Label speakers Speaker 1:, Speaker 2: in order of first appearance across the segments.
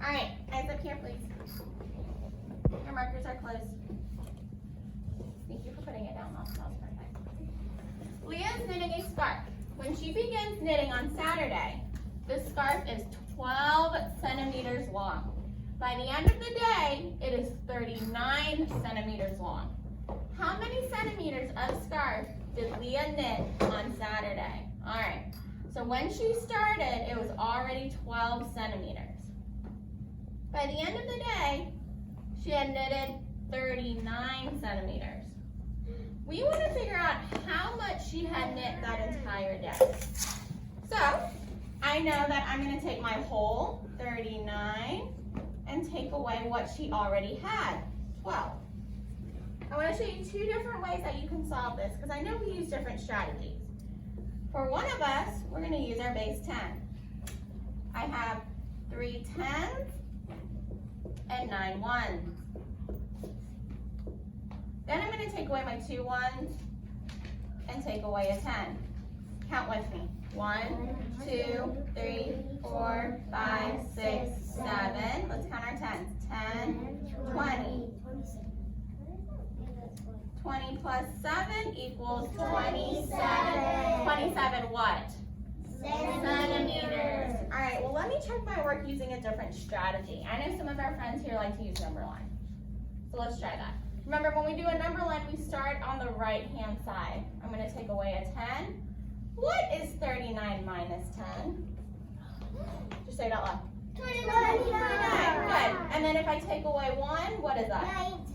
Speaker 1: All right, eyes up here, please. Your markers are closed. Thank you for putting it down. That was perfect. Leah's knitting a scarf. When she begins knitting on Saturday, the scarf is 12 centimeters long. By the end of the day, it is 39 centimeters long. How many centimeters of scarf did Leah knit on Saturday? All right, so when she started, it was already 12 centimeters. By the end of the day, she had knitted 39 centimeters. We want to figure out how much she had knit that entire day. So, I know that I'm going to take my whole 39 and take away what she already had, 12. I want to show you two different ways that you can solve this because I know we use different strategies. For one of us, we're going to use our base 10. I have 3 10s and 9 1s. Then I'm going to take away my 2 1s and take away a 10. Count with me. 1, 2, 3, 4, 5, 6, 7. Let's count our 10s. 10, 20. 20 plus 7 equals 27. 27 what? Centimeters. All right, well, let me check my work using a different strategy. I know some of our friends here like to use number line. So let's try that. Remember, when we do a number line, we start on the right-hand side. I'm going to take away a 10. What is 39 minus 10? Just say it out loud. 29. Good. And then if I take away 1, what is that?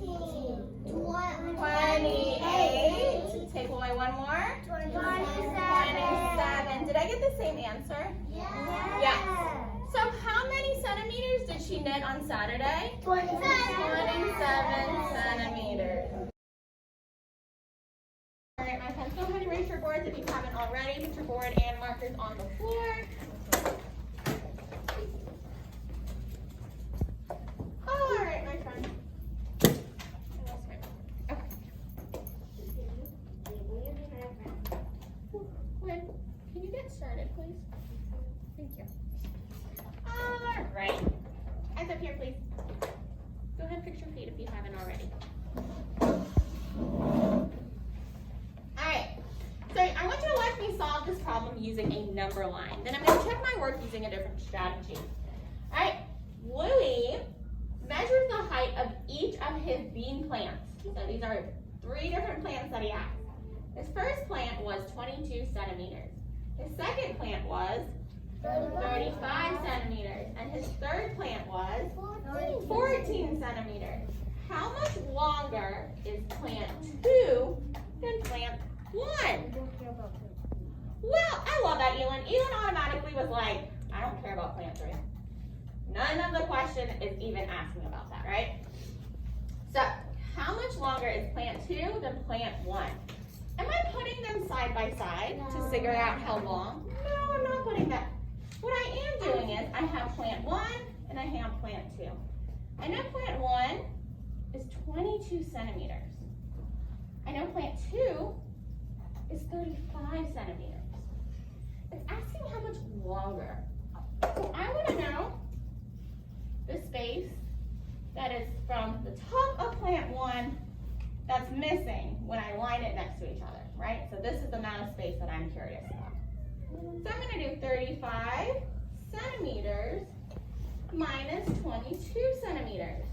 Speaker 2: 19.
Speaker 1: 28. Take away 1 more? 27. Did I get the same answer? Yes. So how many centimeters did she knit on Saturday? 27 centimeters. All right, my friends, go ahead and erase your boards if you haven't already. Put your board and markers on the floor. All right, my friend. Quinn, can you get started, please? Thank you. All right. Eyes up here, please. Go ahead and fix your feet if you haven't already. All right. So I want you to watch me solve this problem using a number line. Then I'm going to check my work using a different strategy. All right. Louis measures the height of each of his bean plants. So these are 3 different plants that he has. His first plant was 22 centimeters. His second plant was 35 centimeters. And his third plant was 14 centimeters. How much longer is plant 2 than plant 1? Well, I love that, Elin. Elin automatically was like, I don't care about plant 3. None of the question is even asking about that, right? So, how much longer is plant 2 than plant 1? Am I putting them side by side to figure out how long? No, I'm not putting that. What I am doing is I have plant 1 and I have plant 2. I know plant 1 is 22 centimeters. I know plant 2 is 35 centimeters. It's asking how much longer. So I want to know the space that is from the top of plant 1 that's missing when I line it next to each other, right? So this is the amount of space that I'm curious about. So I'm going to do 35 centimeters minus 22 centimeters.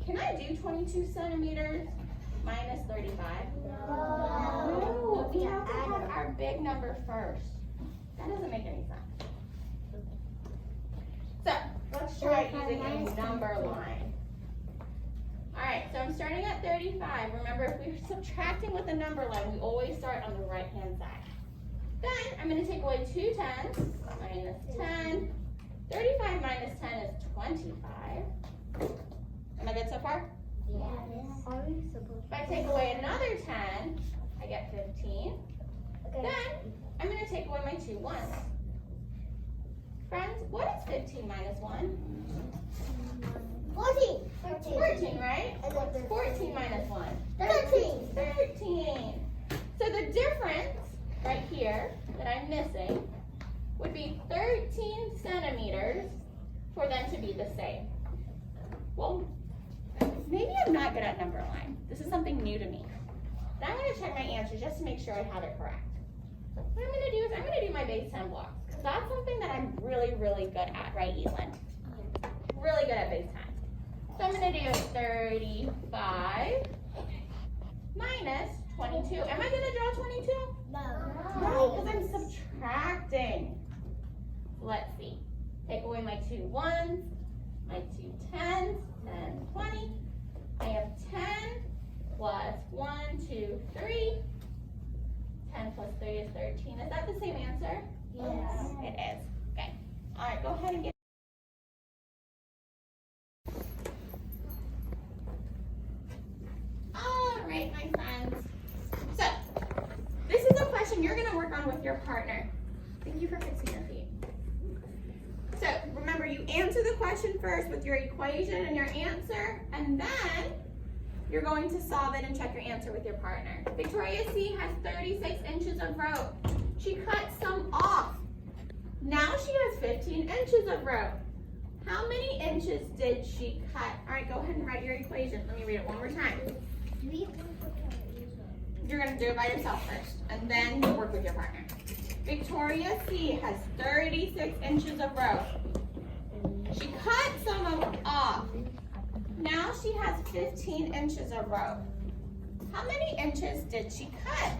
Speaker 1: Can I do 22 centimeters minus 35? No, we have to have our big number first. That doesn't make any sense. So let's try using a number line. All right, so I'm starting at 35. Remember, if we're subtracting with a number line, we always start on the right-hand side. Then I'm going to take away 2 10s, minus 10. 35 minus 10 is 25. Am I good so far?
Speaker 2: Yes.
Speaker 1: If I take away another 10, I get 15.
Speaker 2: Okay.
Speaker 1: Then I'm going to take away my 2 1s. Friends, what is 15 minus 1?
Speaker 2: 14.
Speaker 1: 14, right?
Speaker 2: And then
Speaker 1: What's 14 minus 1?
Speaker 2: 13.
Speaker 1: 13. So the difference right here that I'm missing would be 13 centimeters for them to be the same? Well, maybe I'm not good at number line. This is something new to me. But I'm gonna check my answers just to make sure I have it correct. What I'm gonna do is I'm gonna do my base 10 blocks. Because that's something that I'm really, really good at, right, Elin? Really good at base 10. So I'm gonna do 35 minus 22. Am I gonna draw 22?
Speaker 2: No.
Speaker 1: No, because I'm subtracting. Let's see. Take away my 2 1s, my 2 10s, 10, 20. I have 10 plus 1, 2, 3. 10 plus 3 is 13. Is that the same answer?
Speaker 2: Yes.
Speaker 1: It is. Okay. All right, go ahead and get. All right, my friends. So, this is a question you're going to work on with your partner. Thank you for fixing your feet. So, remember, you answer the question first with your equation and your answer, and then you're going to solve it and check your answer with your partner. Victoria C has 36 inches of rope. She cut some off. Now she has 15 inches of rope. How many inches did she cut? All right, go ahead and write your equation. Let me read it one more time. You're going to do it by yourself first, and then you work with your partner. Victoria C has 36 inches of rope. She cut some of it off. Now she has 15 inches of rope. How many inches did she cut?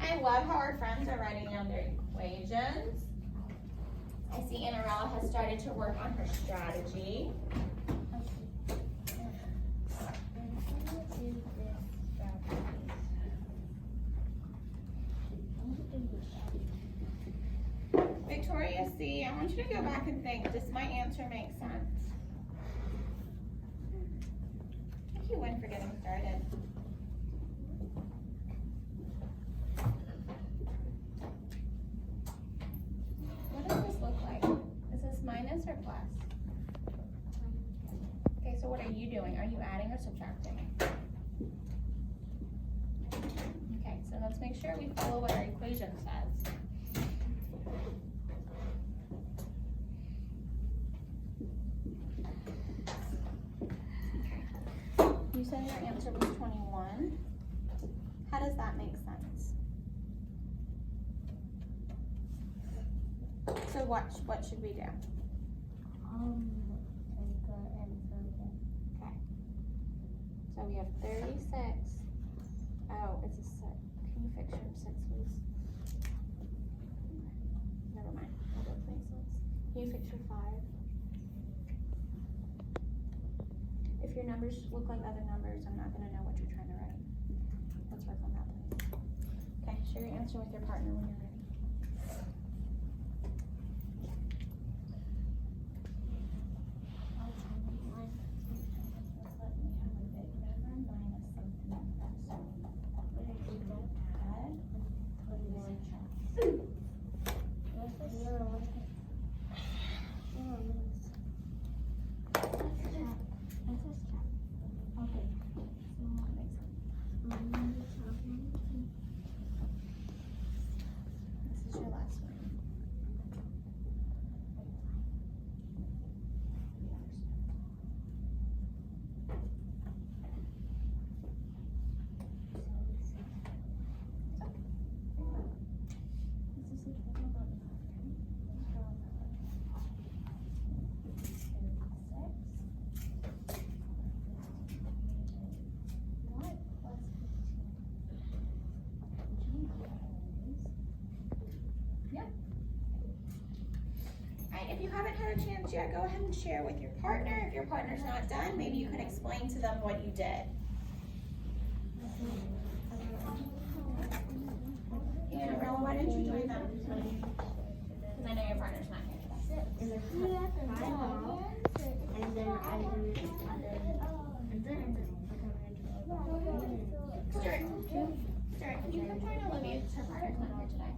Speaker 1: I love how our friends are writing down their equations. I see Annarella has started to work on her strategy. Victoria C, I want you to go back and think, does my answer make sense? Thank you, Wynn, for getting started. What does this look like? Is this minus or plus? Okay, so what are you doing? Are you adding or subtracting? Okay, so let's make sure we follow what our equation says. You said your answer was 21. How does that make sense? So what should we do? Okay. So we have 36. Oh, it's a 6. Can you fix your 6, please? Never mind. That doesn't make sense. Can you fix your 5? If your numbers look like other numbers, I'm not going to know what you're trying to write. Let's work on that, please. Okay, share your answer with your partner when you're ready. This is your last one. If you haven't had a chance yet, go ahead and share with your partner. If your partner's not done, maybe you can explain to them what you did. Annarella, why didn't you join them? Because I know your partner's not here today.
Speaker 2: And then I
Speaker 1: Stuart, could you come join Olivia? Her partner's not here today.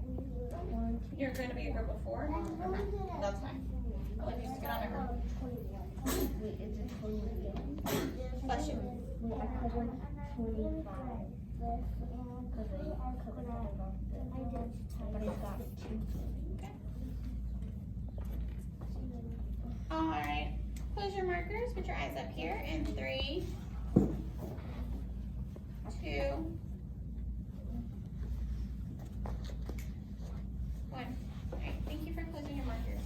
Speaker 1: You're going to be a group of 4? Okay, that's fine. Olivia, just get on a group. Bless you.
Speaker 2: 25. But it's got 2.
Speaker 1: All right. Close your markers. Put your eyes up here. In 3, 2, 1. All right. Thank you for closing your markers.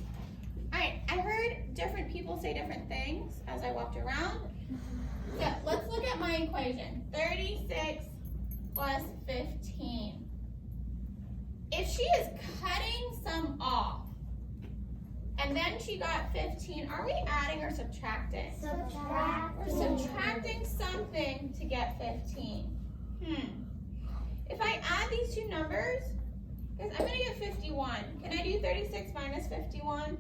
Speaker 1: All right. I heard different people say different things as I walked around. So let's look at my equation. 36 plus 15. If she is cutting some off, and then she got 15, are we adding or subtracting? We're subtracting something to get 15. If I add these two numbers, guys, I'm gonna get 51. Can I do 36 minus 51?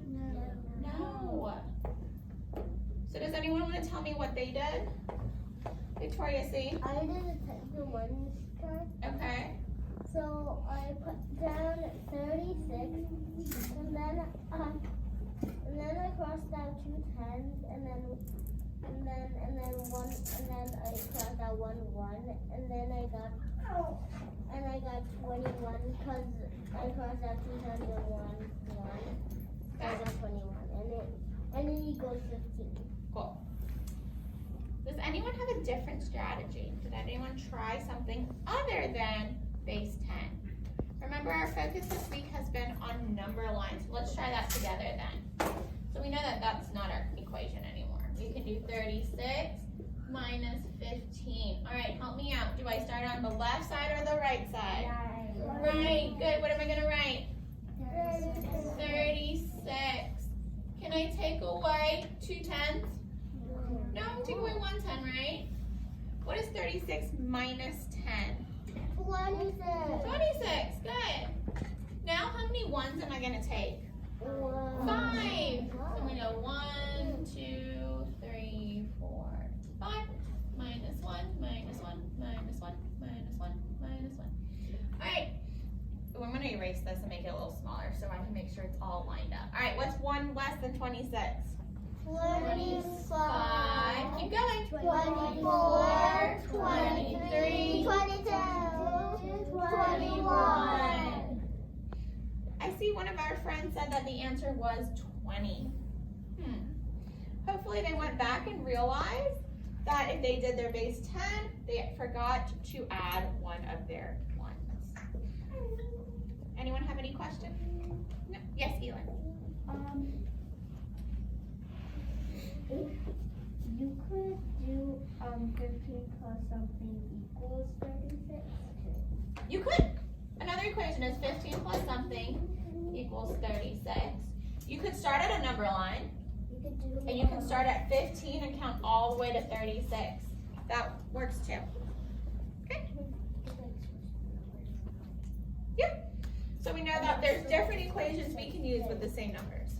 Speaker 1: No. So does anyone want to tell me what they did? Victoria, see?
Speaker 2: I did the 1 card.
Speaker 1: Okay.
Speaker 2: So I put down 36, and then I crossed out 2 10s, and then one, and then I crossed out 1 1, and then I got 21 because I crossed out 2 10s and 1 1. I got 21, and it equals 15.
Speaker 1: Cool. Does anyone have a different strategy? Did anyone try something other than base 10? Remember, our focus this week has been on number lines. Let's try that together then. So we know that that's not our equation anymore. We can do 36 minus 15. All right, help me out. Do I start on the left side or the right side? Right, good. What am I gonna write? 36. Can I take away 2 10s? No, take away 1 10, right? What is 36 minus 10?
Speaker 2: 26.
Speaker 1: 26, good. Now how many 1s am I gonna take? 5. So we know 1, 2, 3, 4, 5. Minus 1, minus 1, minus 1, minus 1, minus 1. All right. Ooh, I'm gonna erase this and make it a little smaller so I can make sure it's all lined up. All right, what's 1 less than 26?
Speaker 2: 25.
Speaker 1: Keep going.
Speaker 2: 24.
Speaker 1: 23.
Speaker 2: 22. 21.
Speaker 1: I see one of our friends said that the answer was 20. Hopefully they went back and realized that if they did their base 10, they forgot to add one of their ones. Anyone have any questions? No? Yes, Elin.
Speaker 2: If you could do 15 plus something equals 36.
Speaker 1: You could. Another equation is 15 plus something equals 36. You could start at a number line,
Speaker 2: You could do.
Speaker 1: and you can start at 15 and count all the way to 36. That works too. Okay? Yep. So we know that there's different equations we can use with the same numbers.